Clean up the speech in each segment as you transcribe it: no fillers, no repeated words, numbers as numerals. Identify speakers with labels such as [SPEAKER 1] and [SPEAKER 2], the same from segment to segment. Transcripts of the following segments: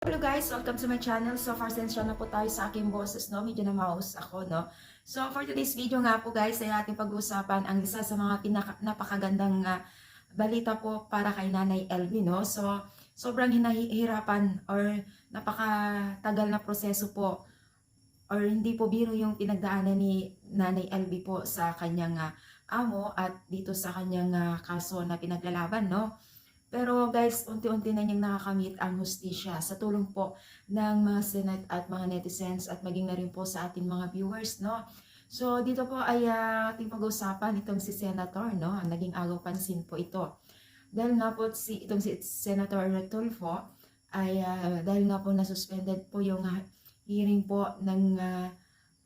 [SPEAKER 1] Hello guys, welcome to my channel. So far, sensya na po tayo sa aking boses, no? Medyo na mouse ako, no? So for today's video nga po guys, ay ating pag-uusapan ang isa sa mga napakagandang balita po para kay Nanay LB, no? So sobrang hinahirapan or napakatagal na proseso po or hindi po biro yung pinagdaanan ni Nanay LB po sa kanyang amo at dito sa kanyang kaso na pinaglalaban, no? Pero guys, unti-unti na niyang nakakamit ang hustisya sa tulong po ng mga Senate at mga netizens at maging na rin po sa ating mga viewers, no? So, dito po ay ating pag-usapan itong si Senator, no? Ang naging agaw pansin po ito. Dahil nga po itong si Senator Tulfo ay dahil nga po na-suspended po yung hearing po ng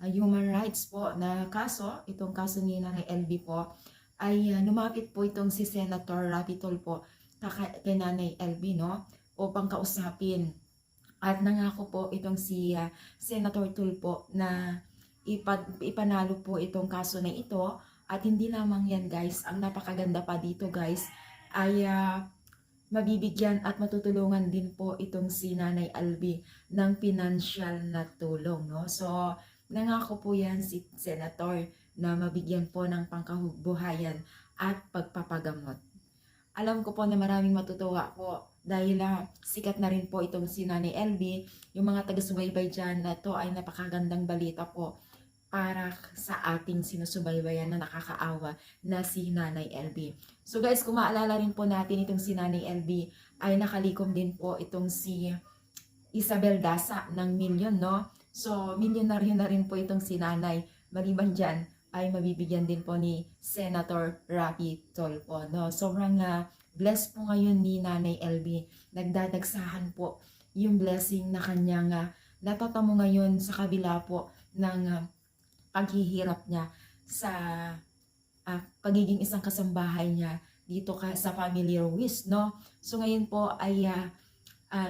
[SPEAKER 1] human rights po na kaso, itong kaso ni Nanay LB po, ay lumapit po itong si Senator Rapi Tulfo kay Nanay LB, no? Upang kausapin. At nangako po itong si Senator Tulfo na ipanalo po itong kaso na ito. At hindi lamang yan guys, ang napakaganda pa dito guys, ay mabibigyan at matutulungan din po itong si Nanay LB ng financial na tulong, no? So, nangako po yan si Senator na mabigyan po ng pangkabuhayan at pagpapagamot. Alam ko po na maraming matutuwa po dahil sikat na rin po itong si Nanay LB. Yung mga taga-subaybay dyan na to ay napakagandang balita po para sa ating sinusubaybayan na nakakaawa na si Nanay LB. So guys, kung maalala rin po natin itong si Nanay LB ay nakalikom din po itong si Isabel Dasa ng milyon, no? So, milyonaryo na rin po itong si Nanay. Maliban dyan, ay mabibigyan din po ni Senator Rapi Tulfo, no? Sobrang blessed po ngayon ni Nanay LB. Nagdadagsahan po yung blessing na kanyang natatamo ngayon sa kabila po ng paghihirap niya sa pagiging isang kasambahay niya dito sa Family Ruiz, no? So ngayon po ay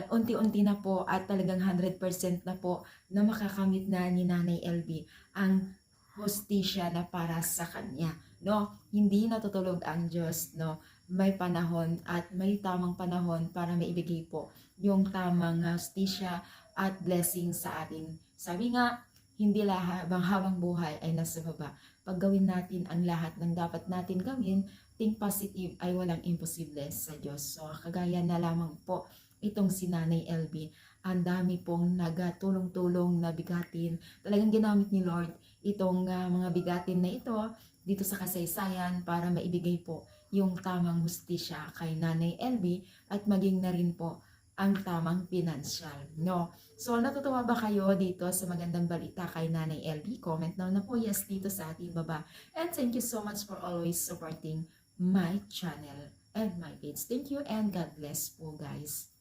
[SPEAKER 1] unti-unti na po at talagang 100% na po na makakamit na ni Nanay LB ang hustisya na para sa kanya, no? Hindi natutulog ang Diyos, no? May panahon at may tamang panahon para maibigay po yung tamang hustisya at blessing sa atin. Sabi nga, hindi lahat habang buhay ay nasa baba. Pag gawin natin ang lahat ng dapat natin gawin, think positive ay walang imposible sa Diyos. So, kagaya na lamang po itong si Nanay LB, ang dami pong nagtulong-tulong na bigatin. Talagang ginamit ni Lord itong mga bigatin na ito dito sa kasaysayan para maibigay po yung tamang hustisya kay Nanay LB at maging na rin po ang tamang pinansyal, no? So, natutuwa ba kayo dito sa magandang balita kay Nanay LB? Comment na po yes dito sa ating baba. And thank you so much for always supporting my channel and my page. Thank you and God bless po guys.